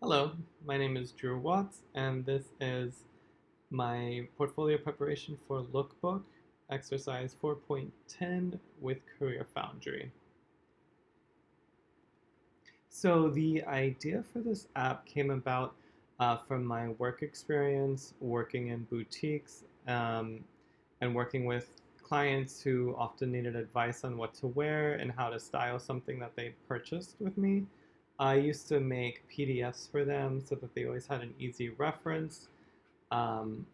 Hello, my name is Drew Watts, and this is my portfolio preparation for Lookbook, exercise 4.10 with CareerFoundry. So the idea for this app came about from my work experience working in boutiques and working with clients who often needed advice on what to wear and how to style something that they purchased with me. I used to make PDFs for them so that they always had an easy reference. Um,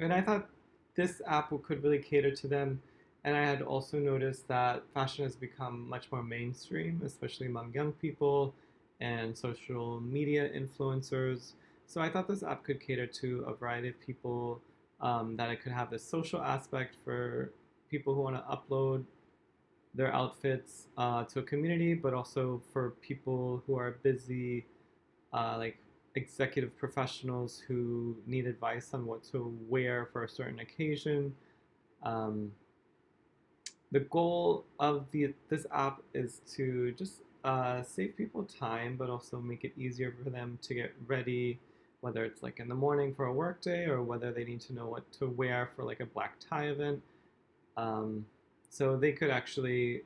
and I thought this app could really cater to them. And I had also noticed that fashion has become much more mainstream, especially among young people and social media influencers. So I thought this app could cater to a variety of people, that it could have this social aspect for people who want to upload their outfits to a community, but also for people who are busy, like executive professionals who need advice on what to wear for a certain occasion. Um, the goal of this app is to just save people time, but also make it easier for them to get ready, whether it's like in the morning for a work day or whether they need to know what to wear for like a black tie event. Um, so they could actually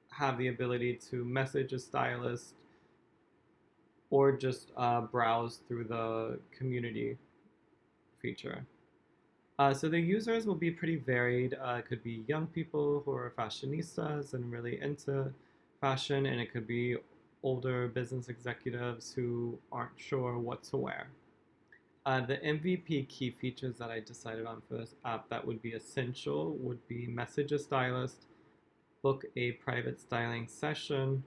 have the ability to message a stylist or just browse through the community feature. So the users will be pretty varied. It could be young people who are fashionistas and really into fashion, and it could be older business executives who aren't sure what to wear. The MVP key features that I decided on for this app that would be essential would be message a stylist, book a private styling session,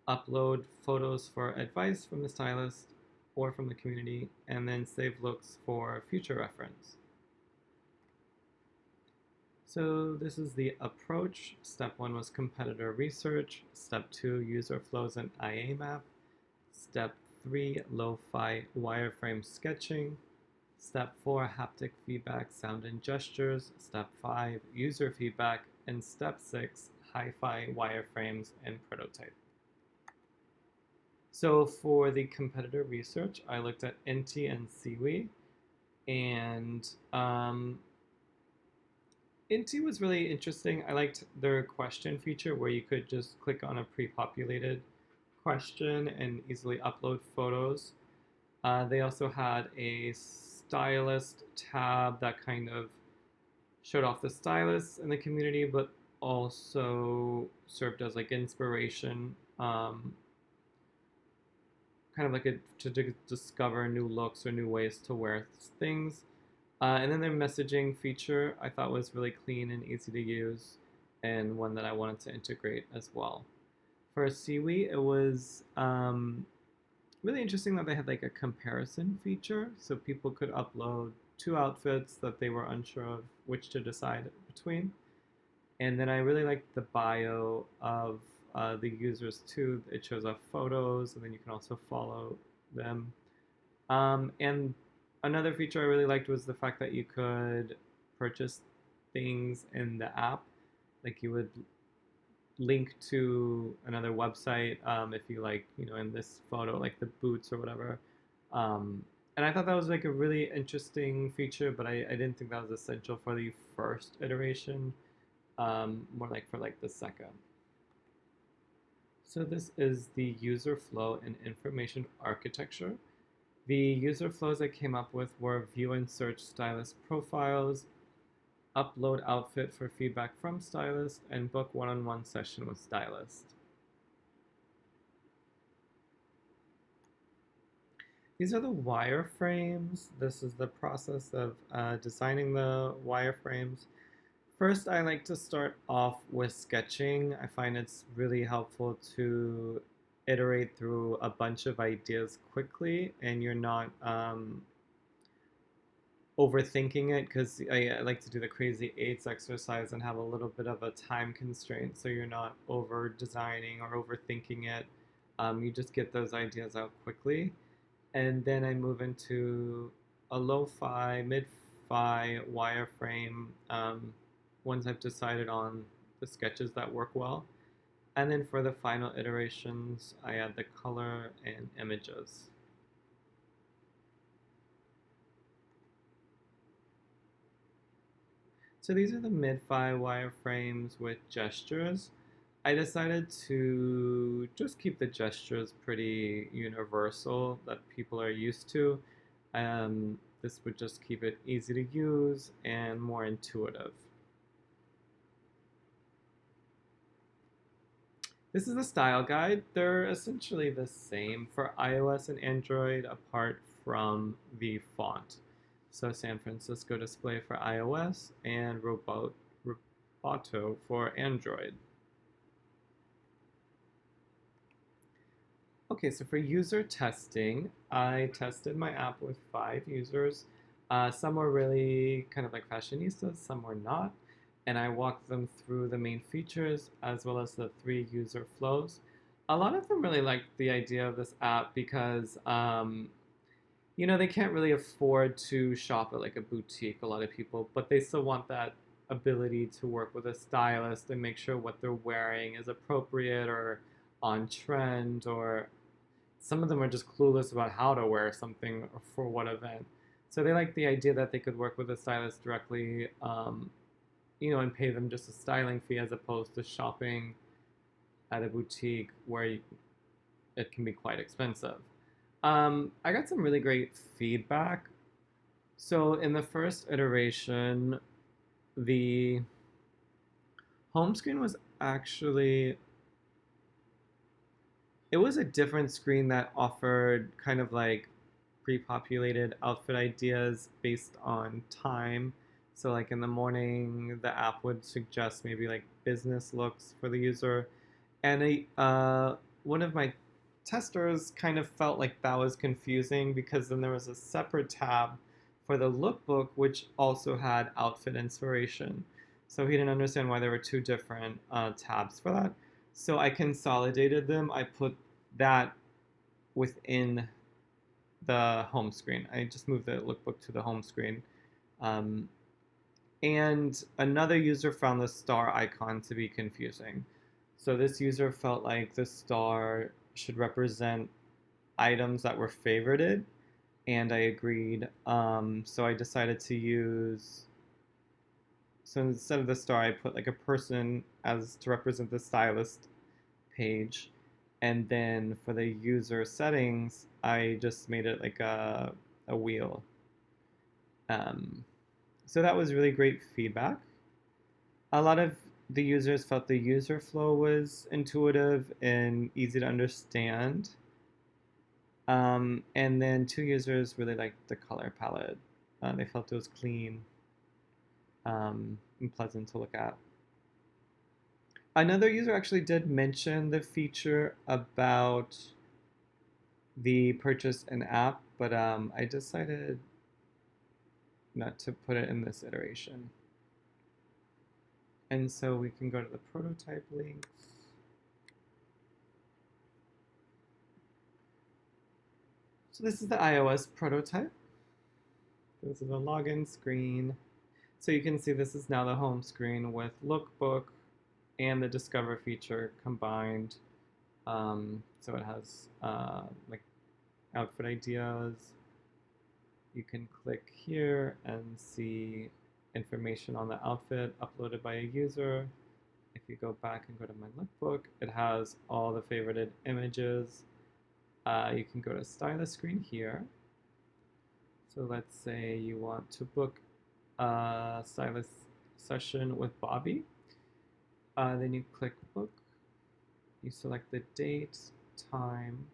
upload photos for advice from the stylist or from the community, and then save looks for future reference. So this is the approach. Step 1 was competitor research. Step 2, user flows and IA map. Step 3, lo-fi wireframe sketching. Step 4, haptic feedback, sound and gestures. Step 5, user feedback. And step 6, hi-fi wireframes and prototype. So for the competitor research, I looked at Inti and Siwi, and Inti was really interesting. I liked their question feature where you could just click on a pre-populated question and easily upload photos. They also had a stylist tab that kind of showed off the stylists in the community, but also served as like inspiration, kind of like to discover new looks or new ways to wear things. And then their messaging feature I thought was really clean and easy to use, and one that I wanted to integrate as well. For Siwi, it was really interesting that they had like a comparison feature, so people could upload two outfits that they were unsure of which to decide between. And then I really liked the bio of the users too. It shows off photos, and then you can also follow them. And another feature I really liked was the fact that you could purchase things in the app. Like you would link to another website if you like, in this photo, like the boots or whatever. And I thought that was like a really interesting feature, but I didn't think that was essential for the first iteration. More like for like the second. So this is the user flow and information architecture. The user flows I came up with were view and search stylist profiles, upload outfit for feedback from stylist, and book one-on-one session with stylist. These are the wireframes. This is the process of designing the wireframes. First, I like to start off with sketching. I find it's really helpful to iterate through a bunch of ideas quickly, and you're not overthinking it, because I like to do the crazy eights exercise and have a little bit of a time constraint, so you're not over designing or overthinking it. You just get those ideas out quickly. And then I move into a lo-fi, mid-fi wireframe once I've decided on the sketches that work well. And then for the final iterations, I add the color and images. So these are the mid-fi wireframes with gestures. I decided to just keep the gestures pretty universal that people are used to. This would just keep it easy to use and more intuitive. This is the style guide. They're essentially the same for iOS and Android apart from the font. So San Francisco Display for iOS and Roboto for Android. Okay, so for user testing, I tested my app with 5 users. Some were really kind of like fashionistas, some were not. And I walked them through the main features as well as the 3 user flows. A lot of them really liked the idea of this app because, they can't really afford to shop at like a boutique, a lot of people, but they still want that ability to work with a stylist and make sure what they're wearing is appropriate or on trend, or some of them are just clueless about how to wear something for what event. So they like the idea that they could work with a stylist directly, and pay them just a styling fee as opposed to shopping at a boutique where it can be quite expensive. I got some really great feedback. So in the first iteration, the home screen was actually it was a different screen that offered kind of like pre-populated outfit ideas based on time. So like in the morning, the app would suggest maybe like business looks for the user. And one of my testers kind of felt like that was confusing because then there was a separate tab for the lookbook, which also had outfit inspiration. So he didn't understand why there were 2 different tabs for that. So I consolidated them. I put that within the home screen. I just moved the lookbook to the home screen. Um, and another user found the star icon to be confusing. So this user felt like the star should represent items that were favorited, and I agreed. So I decided to use. So instead of the star, I put like a person as to represent the stylist page, and then for the user settings, I just made it like a wheel. So that was really great feedback. A lot of the users felt the user flow was intuitive and easy to understand. And then 2 users really liked the color palette. They felt it was clean and pleasant to look at. Another user actually did mention the feature about the purchase an app, but I decided not to put it in this iteration. And so we can go to the prototype links. So this is the iOS prototype. This is the login screen. So you can see this is now the home screen with Lookbook and the Discover feature combined. So it has like outfit ideas. You can click here and see information on the outfit uploaded by a user. If you go back and go to my lookbook, it has all the favorited images. You can go to stylist screen here. So let's say you want to book a stylist session with Bobby. Then you click book. You select the date, time.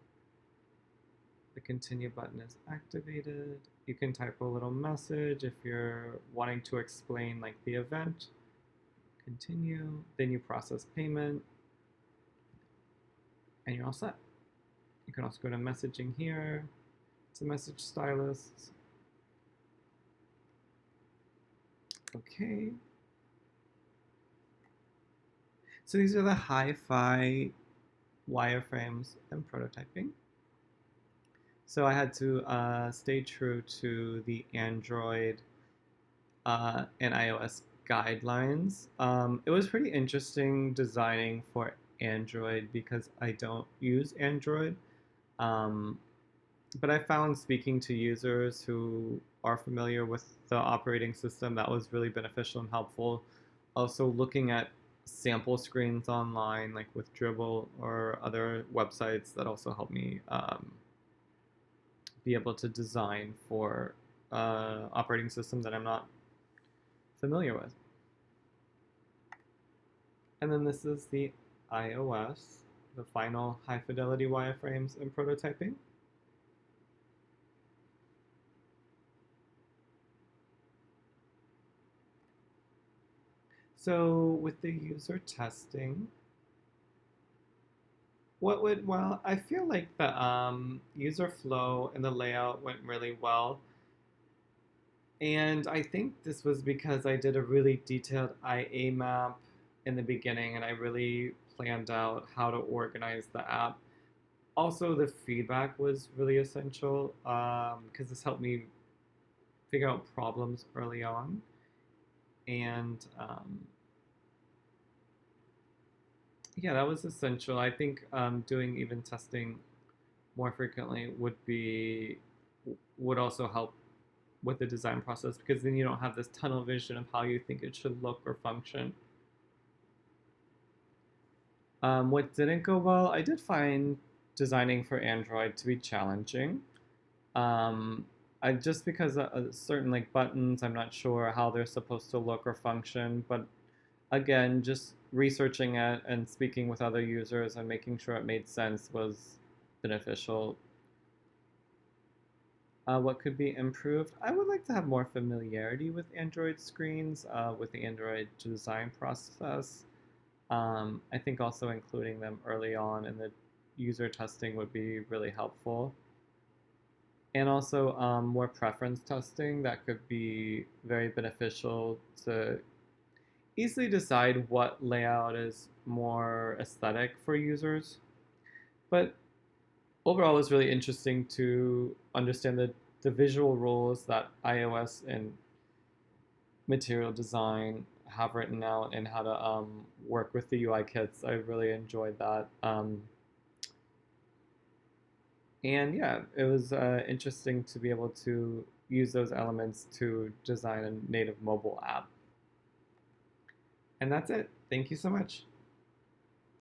The continue button is activated. You can type a little message if you're wanting to explain like the event. Continue. Then you process payment. And you're all set. You can also go to messaging here. It's a message stylist. Okay. So these are the hi-fi wireframes and prototyping. So I had to stay true to the Android and iOS guidelines. It was pretty interesting designing for Android because I don't use Android. Um, but I found speaking to users who are familiar with the operating system, that was really beneficial and helpful. Also, looking at sample screens online, like with Dribble or other websites, that also helped me be able to design for operating system that I'm not familiar with. And then this is the iOS, the final high fidelity wireframes and prototyping. So with the user testing, well, I feel like the user flow and the layout went really well. And I think this was because I did a really detailed IA map in the beginning and I really planned out how to organize the app. Also, the feedback was really essential because this helped me figure out problems early on. And yeah, that was essential. I think doing even testing more frequently would also help with the design process because then you don't have this tunnel vision of how you think it should look or function. What didn't go well, I did find designing for Android to be challenging. Um, I just because certain like buttons, I'm not sure how they're supposed to look or function. But again, just researching it and speaking with other users and making sure it made sense was beneficial. What could be improved? I would like to have more familiarity with Android screens, with the Android design process. I think also including them early on in the user testing would be really helpful. And also more preference testing that could be very beneficial to easily decide what layout is more aesthetic for users. But overall, it was really interesting to understand the visual rules that iOS and material design have written out and how to work with the UI kits. I really enjoyed that. And yeah, it was interesting to be able to use those elements to design a native mobile app. And that's it. Thank you so much.